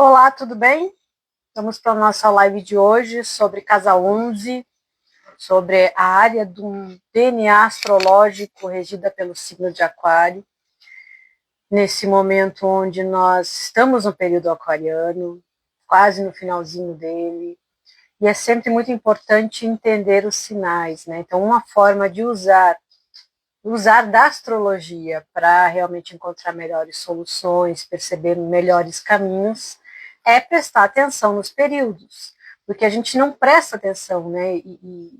Olá, tudo bem? Vamos para a nossa live de hoje sobre Casa 11, sobre a área do DNA astrológico regida pelo signo de Aquário. Nesse momento onde nós estamos no período aquariano, quase no finalzinho dele, e é sempre muito importante entender os sinais, né? Então, uma forma de usar da astrologia para realmente encontrar melhores soluções, perceber melhores caminhos, é prestar atenção nos períodos, porque a gente não presta atenção, né? E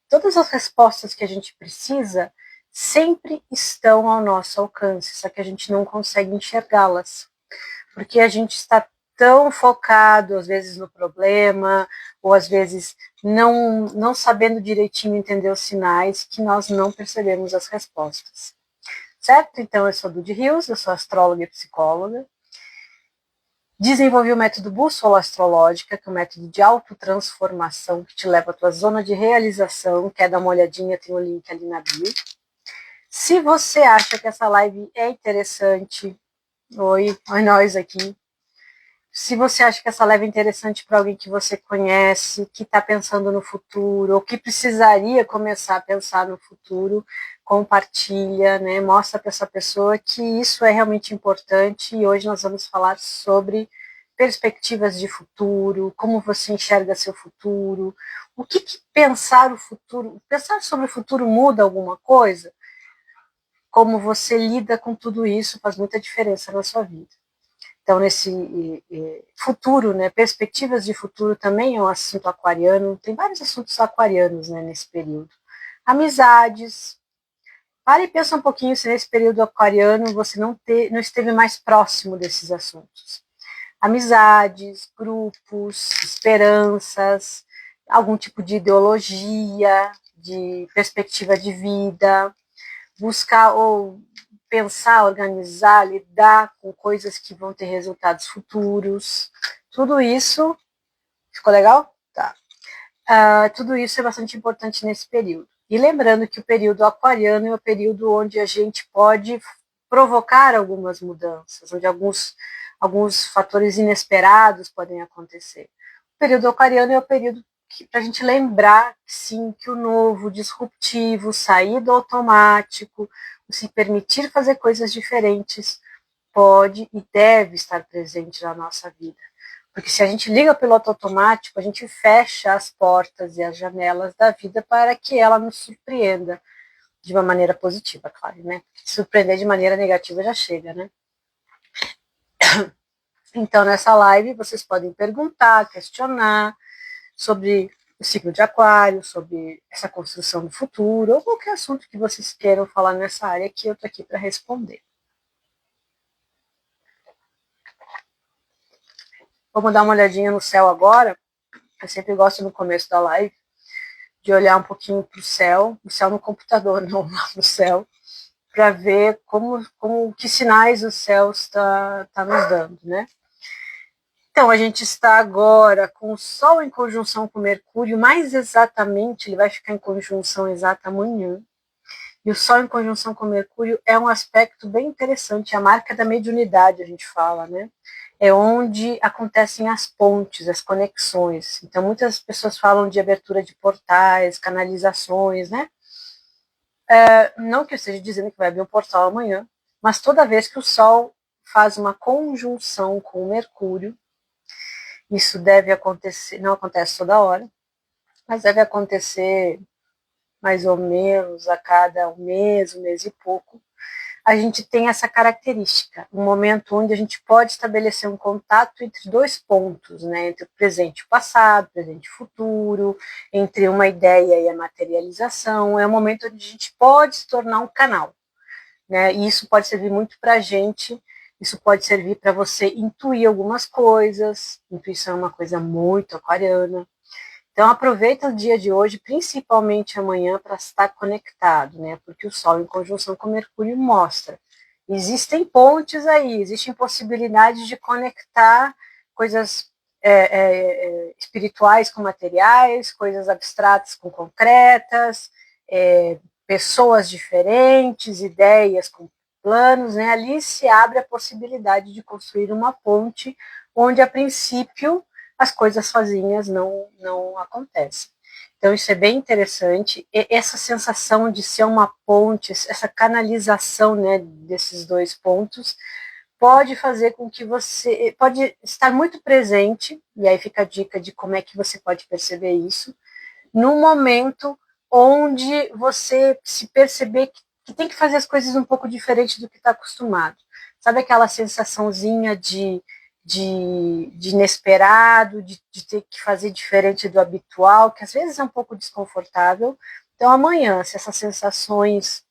todas as respostas que a gente precisa sempre estão ao nosso alcance, só que a gente não consegue enxergá-las, porque a gente está tão focado, às vezes, no problema, ou às vezes não sabendo direitinho entender os sinais, que nós não percebemos as respostas. Certo? Então, eu sou Dudy Rios, eu sou astróloga e psicóloga. Desenvolvi o método Bússola Astrológica, que é um método de autotransformação que te leva à tua zona de realização. Quer dar uma olhadinha, tem o link ali na bio. Se você acha que essa live é interessante, oi nós aqui. Se você acha que essa live é interessante para alguém que você conhece, que está pensando no futuro, ou que precisaria começar a pensar no futuro, compartilha, né? Mostra para essa pessoa que isso é realmente importante. E hoje nós vamos falar sobre perspectivas de futuro, como você enxerga seu futuro, o que pensar o futuro, pensar sobre o futuro muda alguma coisa? Como você lida com tudo isso faz muita diferença na sua vida. Então, nesse futuro, né, perspectivas de futuro também é um assunto aquariano, tem vários assuntos aquarianos, né, nesse período. Amizades. Para e pensa um pouquinho se nesse período aquariano você não esteve mais próximo desses assuntos. Amizades, grupos, esperanças, algum tipo de ideologia, de perspectiva de vida, buscar ou pensar, organizar, lidar com coisas que vão ter resultados futuros. Tudo isso, ficou legal? Tá. Tudo isso é bastante importante nesse período. E lembrando que o período aquariano é o período onde a gente pode provocar algumas mudanças, onde alguns fatores inesperados podem acontecer. O período aquariano é o período para a gente lembrar, sim, que o novo, disruptivo, sair do automático, se permitir fazer coisas diferentes, pode e deve estar presente na nossa vida. Porque se a gente liga o piloto automático, a gente fecha as portas e as janelas da vida para que ela nos surpreenda de uma maneira positiva, claro, né? Surpreender de maneira negativa já chega, né? Então, nessa live, vocês podem perguntar, questionar sobre o signo de Aquário, sobre essa construção do futuro, ou qualquer assunto que vocês queiram falar nessa área que eu estou aqui para responder. Vamos dar uma olhadinha no céu agora. Eu sempre gosto no começo da live de olhar um pouquinho para o céu no computador, não lá no céu, para ver que sinais o céu está nos dando, né? Então, a gente está agora com o Sol em conjunção com Mercúrio, mais exatamente, ele vai ficar em conjunção exata amanhã. E o Sol em conjunção com Mercúrio é um aspecto bem interessante, a marca da mediunidade, a gente fala, né? É onde acontecem as pontes, as conexões. Então, muitas pessoas falam de abertura de portais, canalizações, né? Não que eu esteja dizendo que vai abrir um portal amanhã, mas toda vez que o Sol faz uma conjunção com o Mercúrio, isso deve acontecer, não acontece toda hora, mas deve acontecer mais ou menos a cada um mês e pouco. A gente tem essa característica, um momento onde a gente pode estabelecer um contato entre dois pontos, né, entre o presente e o passado, presente e futuro, entre uma ideia e a materialização. É um momento onde a gente pode se tornar um canal, né, e isso pode servir muito para a gente. Isso pode servir para você intuir algumas coisas. Intuição é uma coisa muito aquariana. Então, aproveita o dia de hoje, principalmente amanhã, para estar conectado, né? Porque o Sol em conjunção com Mercúrio mostra. Existem pontes aí, existem possibilidades de conectar coisas espirituais com materiais, coisas abstratas com concretas, pessoas diferentes, ideias com planos, né, ali se abre a possibilidade de construir uma ponte onde, a princípio, as coisas sozinhas não acontecem. Então, isso é bem interessante. E essa sensação de ser uma ponte, essa canalização, né, desses dois pontos, pode fazer com que você pode estar muito presente, e aí fica a dica de como é que você pode perceber isso, num momento onde você se perceber que tem que fazer as coisas um pouco diferente do que está acostumado. Sabe aquela sensaçãozinha de inesperado, de ter que fazer diferente do habitual, que às vezes é um pouco desconfortável. Então, amanhã, se essas sensações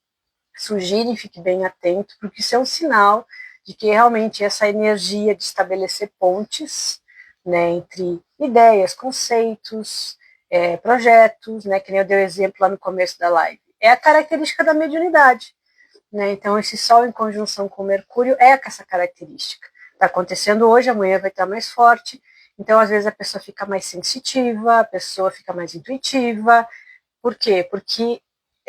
surgirem, fique bem atento, porque isso é um sinal de que realmente essa energia de estabelecer pontes, né, entre ideias, conceitos, projetos, né, que nem eu dei o exemplo lá no começo da live, é a característica da mediunidade. Né? Então, esse Sol em conjunção com Mercúrio é essa característica. Está acontecendo hoje, amanhã vai estar mais forte. Então, às vezes, a pessoa fica mais sensitiva, a pessoa fica mais intuitiva. Por quê? Porque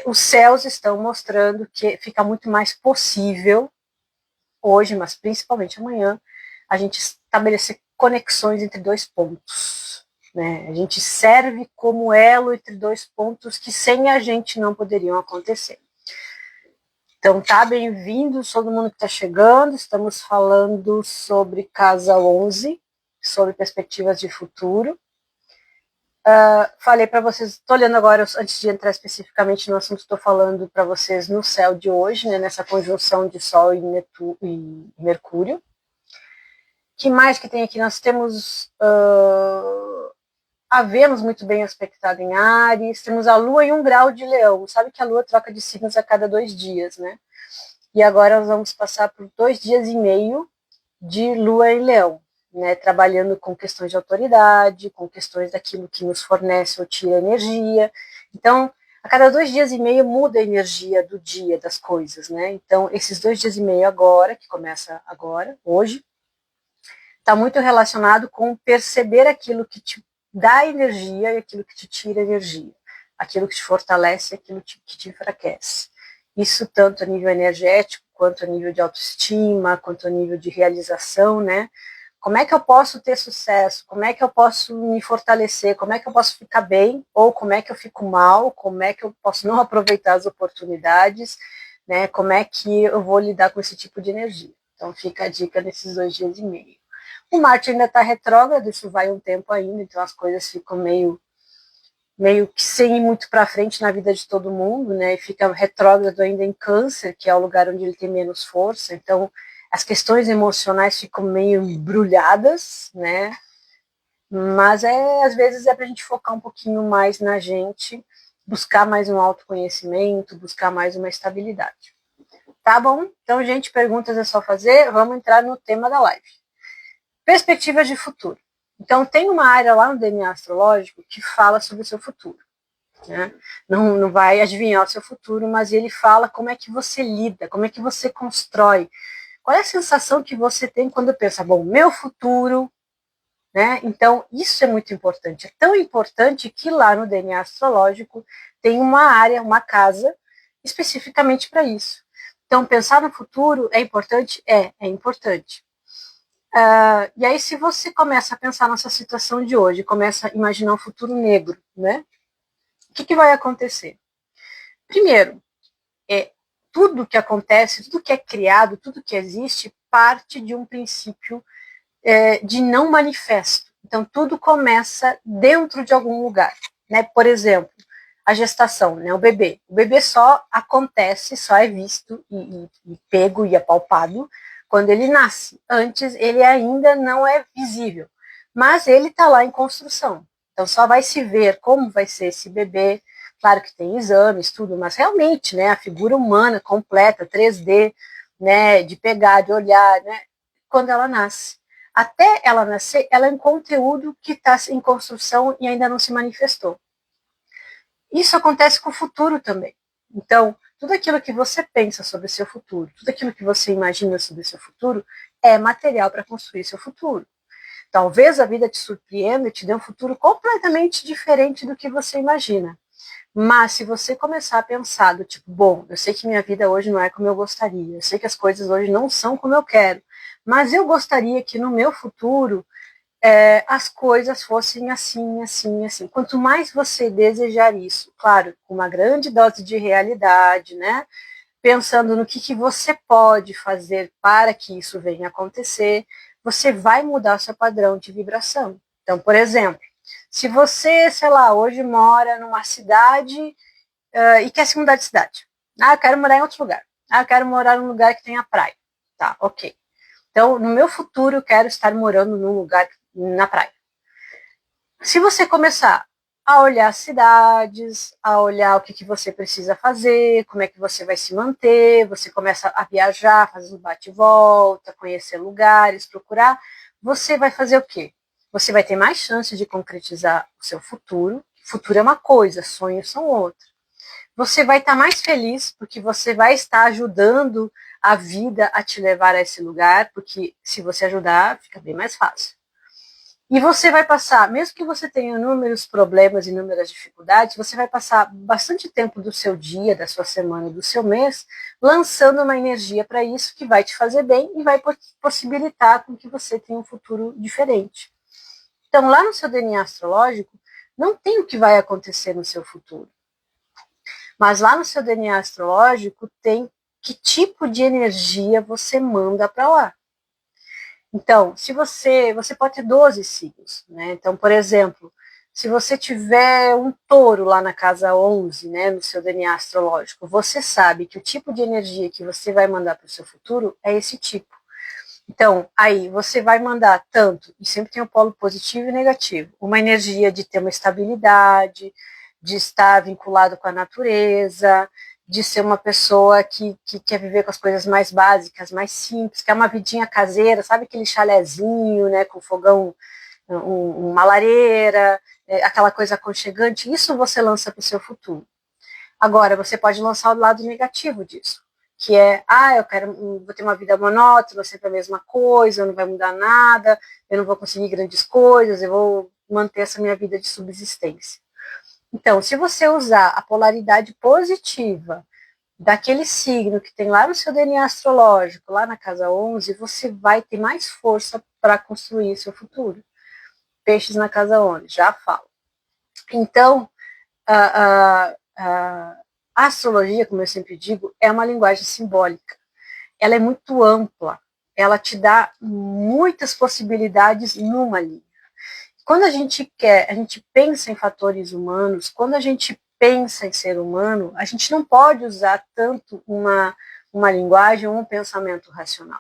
os céus estão mostrando que fica muito mais possível hoje, mas principalmente amanhã, a gente estabelecer conexões entre dois pontos. Né? A gente serve como elo entre dois pontos que sem a gente não poderiam acontecer. Então, tá, bem-vindos todo mundo que está chegando. Estamos falando sobre Casa 11, sobre perspectivas de futuro. Falei para vocês, estou olhando agora, antes de entrar especificamente no assunto, estou falando para vocês no céu de hoje, né, nessa conjunção de Sol e Mercúrio. Que mais que tem aqui? Nós temos a Vênus muito bem aspectada em Áries, temos a Lua em 1 grau de Leão. Sabe que a Lua troca de signos a cada 2 dias, né? E agora nós vamos passar por 2 dias e meio de Lua em Leão, né? Trabalhando com questões de autoridade, com questões daquilo que nos fornece ou tira energia. Então, a cada 2 dias e meio muda a energia do dia, das coisas, né? Então, esses 2 dias e meio agora, que começa agora, hoje, está muito relacionado com perceber aquilo que te dá energia e aquilo que te tira energia, aquilo que te fortalece e aquilo que te enfraquece. Isso tanto a nível energético, quanto a nível de autoestima, quanto a nível de realização, né? Como é que eu posso ter sucesso? Como é que eu posso me fortalecer? Como é que eu posso ficar bem? Ou como é que eu fico mal? Como é que eu posso não aproveitar as oportunidades? Né? Como é que eu vou lidar com esse tipo de energia? Então fica a dica nesses 2 dias e meio. O Marte ainda está retrógrado, isso vai um tempo ainda, então as coisas ficam meio que sem ir muito para frente na vida de todo mundo, né? E fica retrógrado ainda em Câncer, que é o lugar onde ele tem menos força. Então, as questões emocionais ficam meio embrulhadas, né? Mas às vezes é para a gente focar um pouquinho mais na gente, buscar mais um autoconhecimento, buscar mais uma estabilidade. Tá bom? Então, gente, perguntas é só fazer. Vamos entrar no tema da live. Perspectivas de futuro. Então, tem uma área lá no DNA astrológico que fala sobre o seu futuro. Né? Não vai adivinhar o seu futuro, mas ele fala como é que você lida, como é que você constrói. Qual é a sensação que você tem quando pensa, bom, meu futuro, né? Então, isso é muito importante. É tão importante que lá no DNA astrológico tem uma área, uma casa, especificamente para isso. Então, pensar no futuro é importante? É importante. E aí, se você começa a pensar nessa situação de hoje, começa a imaginar um futuro negro, né? O que vai acontecer? Primeiro, tudo que acontece, tudo que é criado, tudo que existe, parte de um princípio de não manifesto. Então, tudo começa dentro de algum lugar. Né? Por exemplo, a gestação, né? O bebê. O bebê só acontece, só é visto e pego e apalpado quando ele nasce. Antes, ele ainda não é visível, mas ele está lá em construção. Então, só vai se ver como vai ser esse bebê. Claro que tem exames, tudo, mas realmente, né, a figura humana completa, 3D, né, de pegar, de olhar, né, quando ela nasce. Até ela nascer, ela é um conteúdo que está em construção e ainda não se manifestou. Isso acontece com o futuro também. Então, tudo aquilo que você pensa sobre o seu futuro, tudo aquilo que você imagina sobre o seu futuro, é material para construir seu futuro. Talvez a vida te surpreenda e te dê um futuro completamente diferente do que você imagina. Mas se você começar a pensar do tipo, bom, eu sei que minha vida hoje não é como eu gostaria, eu sei que as coisas hoje não são como eu quero, mas eu gostaria que no meu futuro as coisas fossem assim, assim, assim. Quanto mais você desejar isso, claro, com uma grande dose de realidade, né? Pensando no que você pode fazer para que isso venha a acontecer, você vai mudar seu padrão de vibração. Então, por exemplo, se você, sei lá, hoje mora numa cidade e quer se mudar de cidade. Ah, eu quero morar em outro lugar. Ah, eu quero morar num lugar que tenha praia. Tá, ok. Então, no meu futuro, eu quero estar morando num lugar na praia. Se você começar a olhar cidades, a olhar o que você precisa fazer, como é que você vai se manter, você começa a viajar, fazer um bate e volta, conhecer lugares, procurar, você vai fazer o quê? Você vai ter mais chance de concretizar o seu futuro. Futuro é uma coisa, sonhos são outra. Você vai estar mais feliz porque você vai estar ajudando a vida a te levar a esse lugar, porque se você ajudar, fica bem mais fácil. E você vai passar, mesmo que você tenha inúmeros problemas, inúmeras dificuldades, você vai passar bastante tempo do seu dia, da sua semana, do seu mês, lançando uma energia para isso que vai te fazer bem e vai possibilitar com que você tenha um futuro diferente. Então, lá no seu DNA astrológico, não tem o que vai acontecer no seu futuro. Mas lá no seu DNA astrológico tem que tipo de energia você manda para lá. Então, se você pode ter 12 signos, né? Então, por exemplo, se você tiver um touro lá na casa 11, né, no seu DNA astrológico, você sabe que o tipo de energia que você vai mandar para o seu futuro é esse tipo. Então, aí você vai mandar tanto, e sempre tem o polo positivo e negativo, uma energia de ter uma estabilidade, de estar vinculado com a natureza, de ser uma pessoa que quer viver com as coisas mais básicas, mais simples, que é uma vidinha caseira, sabe aquele chalezinho, né, com fogão, uma lareira, aquela coisa aconchegante, isso você lança para o seu futuro. Agora, você pode lançar o lado negativo disso, que é, vou ter uma vida monótona, sempre a mesma coisa, não vai mudar nada, eu não vou conseguir grandes coisas, eu vou manter essa minha vida de subsistência. Então, se você usar a polaridade positiva daquele signo que tem lá no seu DNA astrológico, lá na casa 11, você vai ter mais força para construir seu futuro. Peixes na casa 11, já falo. Então, a astrologia, como eu sempre digo, é uma linguagem simbólica. Ela é muito ampla. Ela te dá muitas possibilidades numa linha. Quando a gente pensa em fatores humanos, quando a gente pensa em ser humano, a gente não pode usar tanto uma linguagem ou um pensamento racional.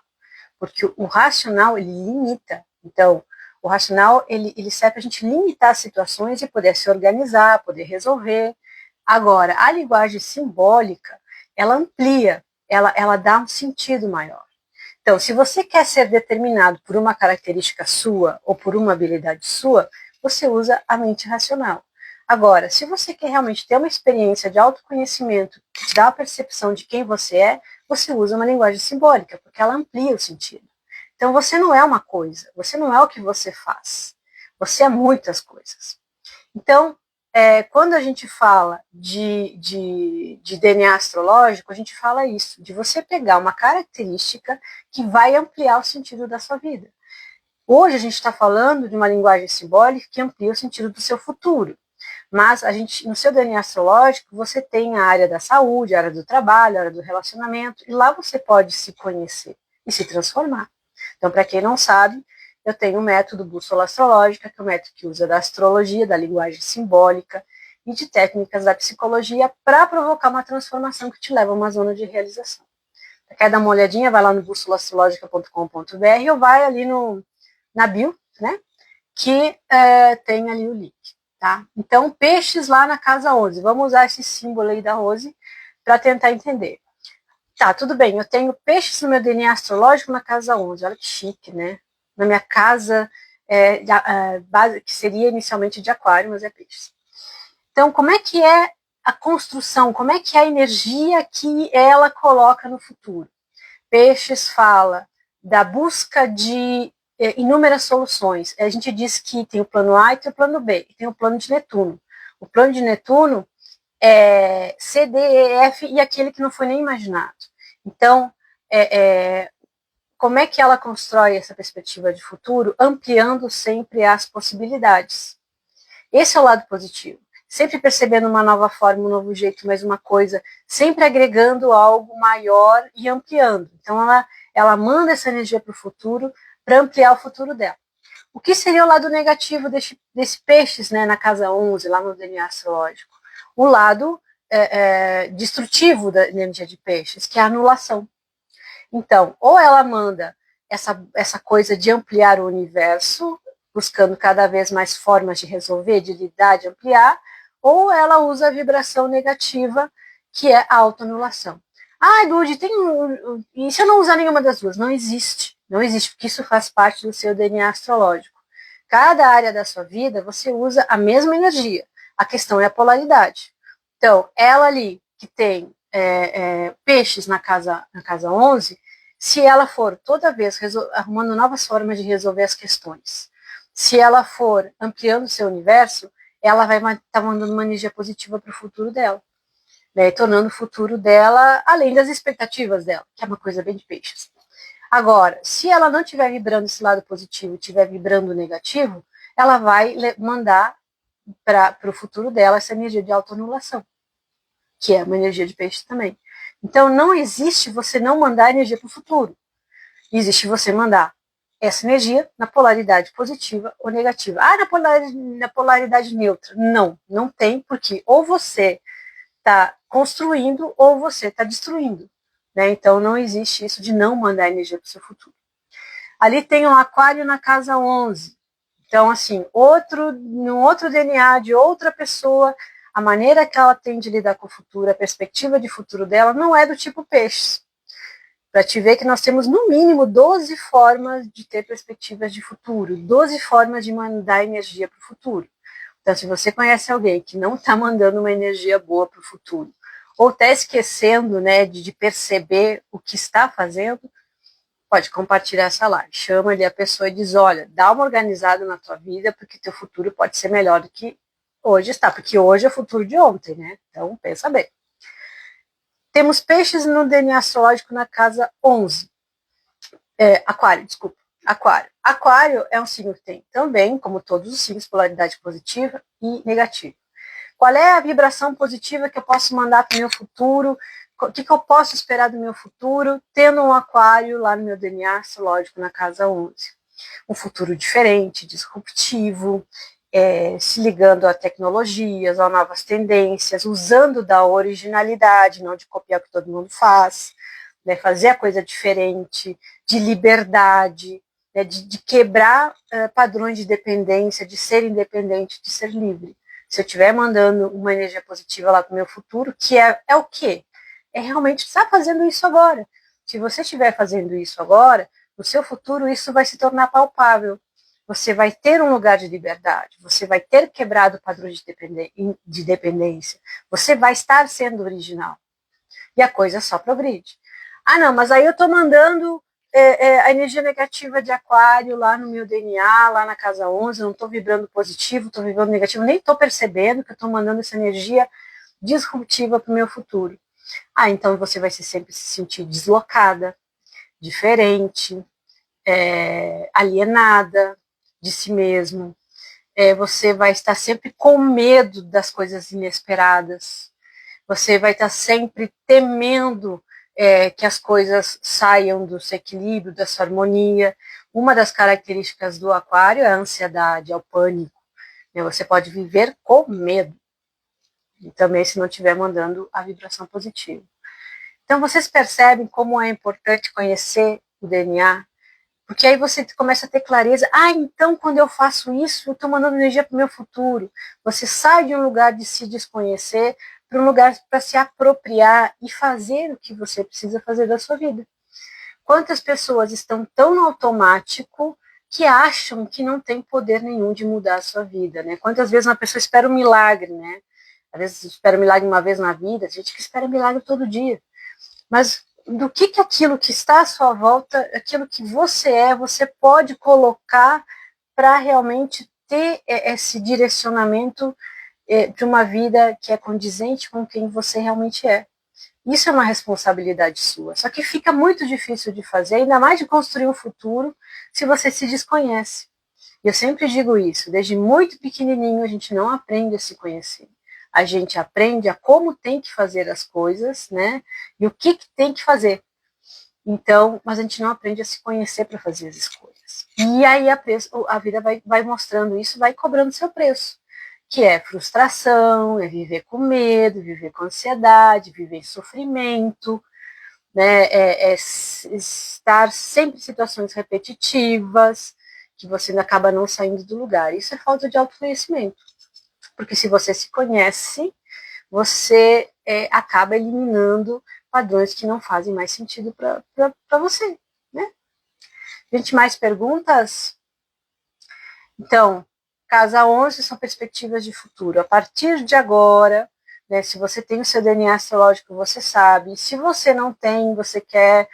Porque o racional, ele limita. Então, o racional, ele serve para a gente limitar situações e poder se organizar, poder resolver. Agora, a linguagem simbólica, ela amplia, ela dá um sentido maior. Então, se você quer ser determinado por uma característica sua ou por uma habilidade sua, você usa a mente racional. Agora, se você quer realmente ter uma experiência de autoconhecimento que te dá a percepção de quem você usa uma linguagem simbólica, porque ela amplia o sentido. Então, você não é uma coisa, você não é o que você faz, você é muitas coisas. Então, quando a gente fala de DNA astrológico, a gente fala isso, de você pegar uma característica que vai ampliar o sentido da sua vida. Hoje a gente está falando de uma linguagem simbólica que amplia o sentido do seu futuro. Mas no seu DNA astrológico, você tem a área da saúde, a área do trabalho, a área do relacionamento, e lá você pode se conhecer e se transformar. Então, para quem não sabe, eu tenho o método bússola astrológica, que é o método que usa da astrologia, da linguagem simbólica e de técnicas da psicologia para provocar uma transformação que te leva a uma zona de realização. Quer dar uma olhadinha, vai lá no bússolastrológica.com.br ou vai ali na bio, né, que tem ali o link. Tá? Então, peixes lá na casa 11. Vamos usar esse símbolo aí da Rose para tentar entender. Tá, tudo bem, eu tenho peixes no meu DNA astrológico na casa 11. Olha que chique, né? Na minha casa, que seria inicialmente de aquário, mas é peixes. Então, como é que é a construção? Como é que é a energia que ela coloca no futuro? Peixes fala da busca de inúmeras soluções. A gente diz que tem o plano A e tem o plano B, e tem o plano de Netuno. O plano de Netuno C, D, E, F e aquele que não foi nem imaginado. Então, como é que ela constrói essa perspectiva de futuro? Ampliando sempre as possibilidades. Esse é o lado positivo. Sempre percebendo uma nova forma, um novo jeito, mais uma coisa, sempre agregando algo maior e ampliando. Então, ela manda essa energia para o futuro para ampliar o futuro dela. O que seria o lado negativo desse peixes, né, na casa 11, lá no DNA astrológico? O lado destrutivo da energia de peixes, que é a anulação. Então, ou ela manda essa coisa de ampliar o universo, buscando cada vez mais formas de resolver, de lidar, de ampliar, ou ela usa a vibração negativa, que é a autoanulação. Ah, Lud, e se eu não usar nenhuma das duas? Não existe. Não existe, porque isso faz parte do seu DNA astrológico. Cada área da sua vida, você usa a mesma energia. A questão é a polaridade. Então, ela ali, que tem peixes na casa 11, se ela for toda vez arrumando novas formas de resolver as questões, se ela for ampliando o seu universo, ela vai estar mandando uma energia positiva para o futuro dela, né, tornando o futuro dela além das expectativas dela, que é uma coisa bem de peixes. Agora, se ela não estiver vibrando esse lado positivo e estiver vibrando o negativo, ela vai mandar para o futuro dela essa energia de autoanulação, que é uma energia de peixe também. Então, não existe você não mandar energia para o futuro. Existe você mandar essa energia na polaridade positiva ou negativa. Ah, na polaridade neutra. Não, não tem, porque ou você está construindo ou você está destruindo. Né? Então, não existe isso de não mandar energia para o seu futuro. Ali tem um aquário na casa 11. Então, assim, no outro DNA de outra pessoa, a maneira que ela tem de lidar com o futuro, a perspectiva de futuro dela, não é do tipo peixes. Para te ver que nós temos, no mínimo, 12 formas de ter perspectivas de futuro, 12 formas de mandar energia para o futuro. Então, se você conhece alguém que não está mandando uma energia boa para o futuro, ou está esquecendo, né, de perceber o que está fazendo, pode compartilhar essa live. Chama ali a pessoa e diz, olha, dá uma organizada na tua vida, porque teu futuro pode ser melhor do que hoje está, porque hoje é o futuro de ontem, né? Então, pensa bem. Temos peixes no DNA astrológico na casa 11. Aquário, desculpa. Aquário. Aquário é um signo que tem também, como todos os signos, polaridade positiva e negativa. Qual é a vibração positiva que eu posso mandar para o meu futuro? O que eu posso esperar do meu futuro, tendo um aquário lá no meu DNA astrológico na casa 11? Um futuro diferente, disruptivo, se ligando a tecnologias, a novas tendências, usando da originalidade, não de copiar o que todo mundo faz, né, fazer a coisa diferente, de liberdade, né, de quebrar padrões de dependência, de ser independente, de ser livre. Se eu estiver mandando uma energia positiva lá para o meu futuro, que é o quê? É realmente estar fazendo isso agora. Se você estiver fazendo isso agora, no seu futuro isso vai se tornar palpável. Você vai ter um lugar de liberdade, você vai ter quebrado padrões de dependência, você vai estar sendo original. E a coisa só progride. Ah, não, mas aí eu estou mandando a energia negativa de aquário lá no meu DNA, lá na casa 11, não estou vibrando positivo, estou vibrando negativo, nem estou percebendo que eu estou mandando essa energia disruptiva para o meu futuro. Ah, então você vai sempre se sentir deslocada, diferente, alienada de si mesmo. Você vai estar sempre com medo das coisas inesperadas. Você vai estar sempre temendo que as coisas saiam do seu equilíbrio, da sua harmonia. Uma das características do aquário é a ansiedade, é o pânico. Você pode viver com medo. E também se não estiver mandando a vibração positiva. Então, vocês percebem como é importante conhecer o DNA, porque aí você começa a ter clareza. Ah, então quando eu faço isso, eu estou mandando energia para o meu futuro. Você sai de um lugar de se desconhecer para um lugar para se apropriar e fazer o que você precisa fazer da sua vida. Quantas pessoas estão tão no automático que acham que não tem poder nenhum de mudar a sua vida, né? Quantas vezes uma pessoa espera um milagre, né? Às vezes espera um milagre uma vez na vida, a gente que espera milagre todo dia. Mas do que aquilo que está à sua volta, aquilo que você pode colocar para realmente ter esse direcionamento de uma vida que é condizente com quem você realmente é. Isso é uma responsabilidade sua. Só que fica muito difícil de fazer, ainda mais de construir um futuro, se você se desconhece. E eu sempre digo isso, desde muito pequenininho a gente não aprende a se conhecer. A gente aprende a como tem que fazer as coisas, né? E o que tem que fazer. Então, mas a gente não aprende a se conhecer para fazer as escolhas. E aí a vida vai mostrando isso, vai cobrando seu preço, que é frustração, é viver com medo, viver com ansiedade, viver em sofrimento, né? É estar sempre em situações repetitivas, que você acaba não saindo do lugar. Isso é falta de autoconhecimento. Porque se você se conhece, você acaba eliminando padrões que não fazem mais sentido para você, né? Gente, mais perguntas? Então, casa 11 são perspectivas de futuro. A partir de agora, né, se você tem o seu DNA astrológico, você sabe. Se você não tem, você quer,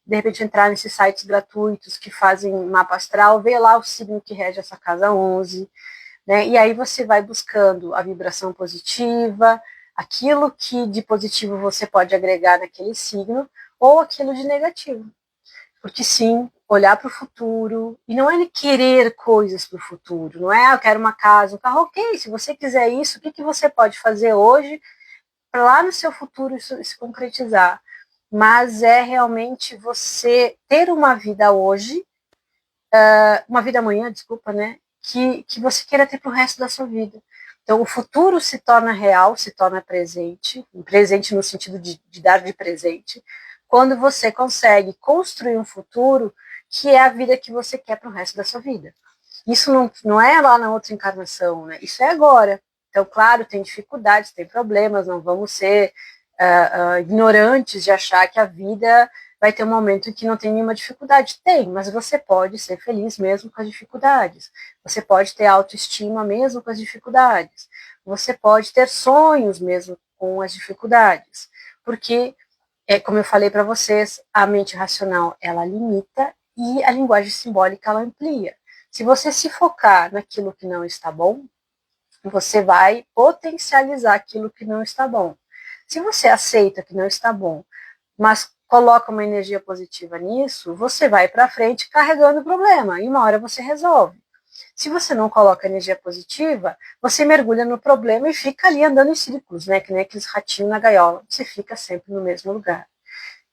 de repente, entrar nesses sites gratuitos que fazem mapa astral, vê lá o signo que rege essa casa 11, né? E aí você vai buscando a vibração positiva, aquilo que de positivo você pode agregar naquele signo, ou aquilo de negativo. Porque sim, olhar para o futuro, e não é querer coisas para o futuro, não é eu quero uma casa, um carro, ok, se você quiser isso, o que você pode fazer hoje para lá no seu futuro isso se concretizar? Mas é realmente você ter uma vida hoje, uma vida amanhã, desculpa, né? Que você queira ter para o resto da sua vida. Então, o futuro se torna real, se torna presente, presente no sentido de dar de presente, quando você consegue construir um futuro que é a vida que você quer para o resto da sua vida. Isso não é lá na outra encarnação, né? Isso é agora. Então, claro, tem dificuldades, tem problemas, não vamos ser ignorantes de achar que a vida vai ter um momento em que não tem nenhuma dificuldade. Tem, mas você pode ser feliz mesmo com as dificuldades. Você pode ter autoestima mesmo com as dificuldades. Você pode ter sonhos mesmo com as dificuldades. Porque, como eu falei para vocês, a mente racional, ela limita e a linguagem simbólica, ela amplia. Se você se focar naquilo que não está bom, você vai potencializar aquilo que não está bom. Se você aceita que não está bom, mas coloca uma energia positiva nisso, você vai para frente carregando o problema e uma hora você resolve. Se você não coloca energia positiva, você mergulha no problema e fica ali andando em círculos, né? Que nem aqueles ratinhos na gaiola. Você fica sempre no mesmo lugar.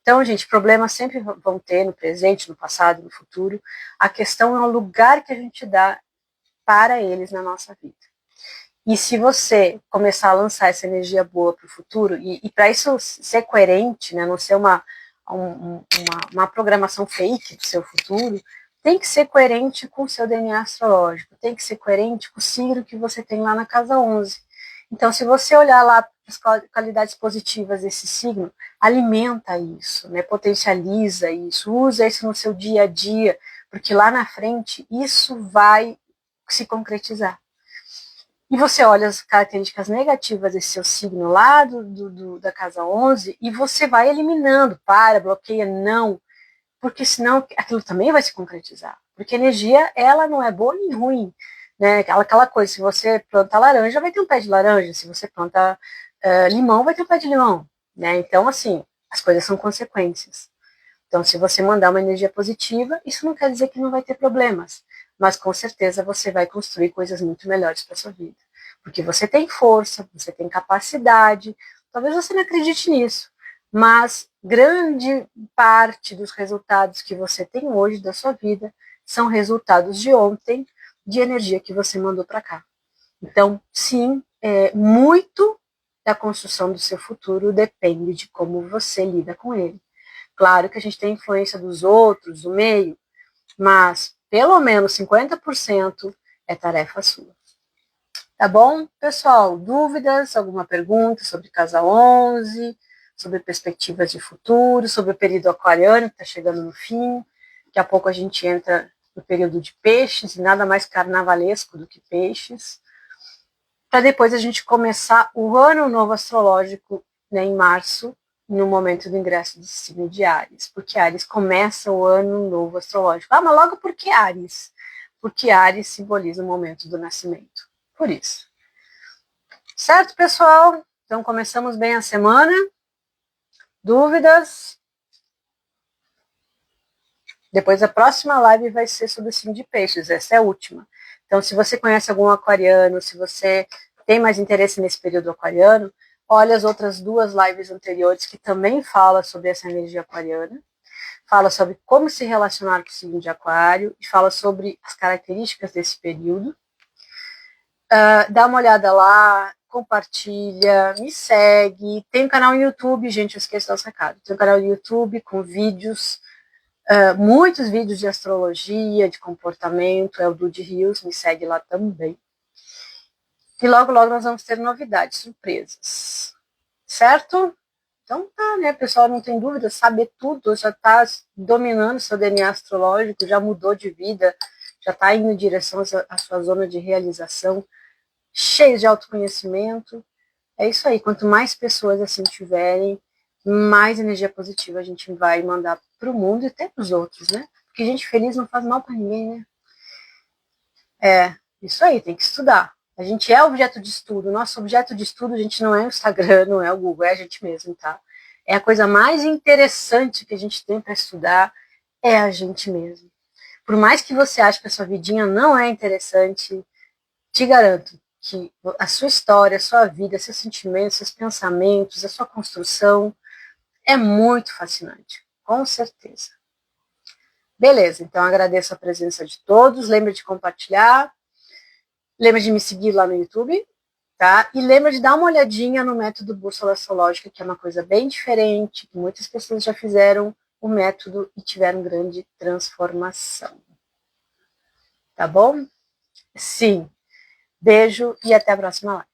Então, gente, problemas sempre vão ter no presente, no passado, no futuro. A questão é o lugar que a gente dá para eles na nossa vida. E se você começar a lançar essa energia boa para o futuro, e para isso ser coerente, né, não ser uma programação fake do seu futuro, tem que ser coerente com o seu DNA astrológico, tem que ser coerente com o signo que você tem lá na casa 11. Então, se você olhar lá as qualidades positivas desse signo, alimenta isso, né, potencializa isso, usa isso no seu dia a dia, porque lá na frente isso vai se concretizar. E você olha as características negativas desse seu signo lá da casa 11 e você vai eliminando, bloqueia, não, porque senão aquilo também vai se concretizar. Porque a energia, ela não é boa nem ruim, né? Aquela coisa, se você planta laranja, vai ter um pé de laranja, se você planta limão, vai ter um pé de limão, né? Então, assim, as coisas são consequências. Então, se você mandar uma energia positiva, isso não quer dizer que não vai ter problemas, mas com certeza você vai construir coisas muito melhores para sua vida. Porque você tem força, você tem capacidade, talvez você não acredite nisso, mas grande parte dos resultados que você tem hoje da sua vida são resultados de ontem, de energia que você mandou para cá. Então, sim, muito da construção do seu futuro depende de como você lida com ele. Claro que a gente tem influência dos outros, do meio, mas pelo menos 50% é tarefa sua. Tá bom, pessoal? Dúvidas? Alguma pergunta sobre casa 11? Sobre perspectivas de futuro? Sobre o período aquariano que está chegando no fim? Daqui a pouco a gente entra no período de peixes, e nada mais carnavalesco do que peixes. Para depois a gente começar o ano novo astrológico, né, em março, no momento do ingresso do signo de Áries, porque Áries começa o ano novo astrológico. Ah, mas logo por que Áries? Porque Áries simboliza o momento do nascimento. Por isso. Certo, pessoal? Então, começamos bem a semana. Dúvidas? Depois a próxima live vai ser sobre o signo de peixes, essa é a última. Então, se você conhece algum aquariano, se você tem mais interesse nesse período aquariano, olha as outras 2 lives anteriores que também falam sobre essa energia aquariana, fala sobre como se relacionar com o signo de aquário e fala sobre as características desse período. Dá uma olhada lá, compartilha, me segue. Tem um canal no YouTube, gente, eu esqueci do recado. Tem um canal no YouTube com vídeos, muitos vídeos de astrologia, de comportamento, é o Dude Rios, me segue lá também. E logo, logo nós vamos ter novidades, surpresas. Certo? Então tá, né, pessoal, não tem dúvida, saber tudo, já tá dominando seu DNA astrológico, já mudou de vida, já tá indo em direção à sua zona de realização, cheio de autoconhecimento. É isso aí, quanto mais pessoas assim tiverem, mais energia positiva a gente vai mandar para o mundo e até para os outros, né? Porque gente feliz não faz mal para ninguém, né? Isso aí, tem que estudar. A gente é objeto de estudo. Nosso objeto de estudo, a gente não é o Instagram, não é o Google, é a gente mesmo, tá? É a coisa mais interessante que a gente tem para estudar, é a gente mesmo. Por mais que você ache que a sua vidinha não é interessante, te garanto que a sua história, a sua vida, seus sentimentos, seus pensamentos, a sua construção é muito fascinante, com certeza. Beleza, então agradeço a presença de todos, lembra de compartilhar, lembra de me seguir lá no YouTube, tá? E lembra de dar uma olhadinha no método Bússola Astrológica, que é uma coisa bem diferente, que muitas pessoas já fizeram o método e tiveram grande transformação. Tá bom? Sim. Beijo e até a próxima live.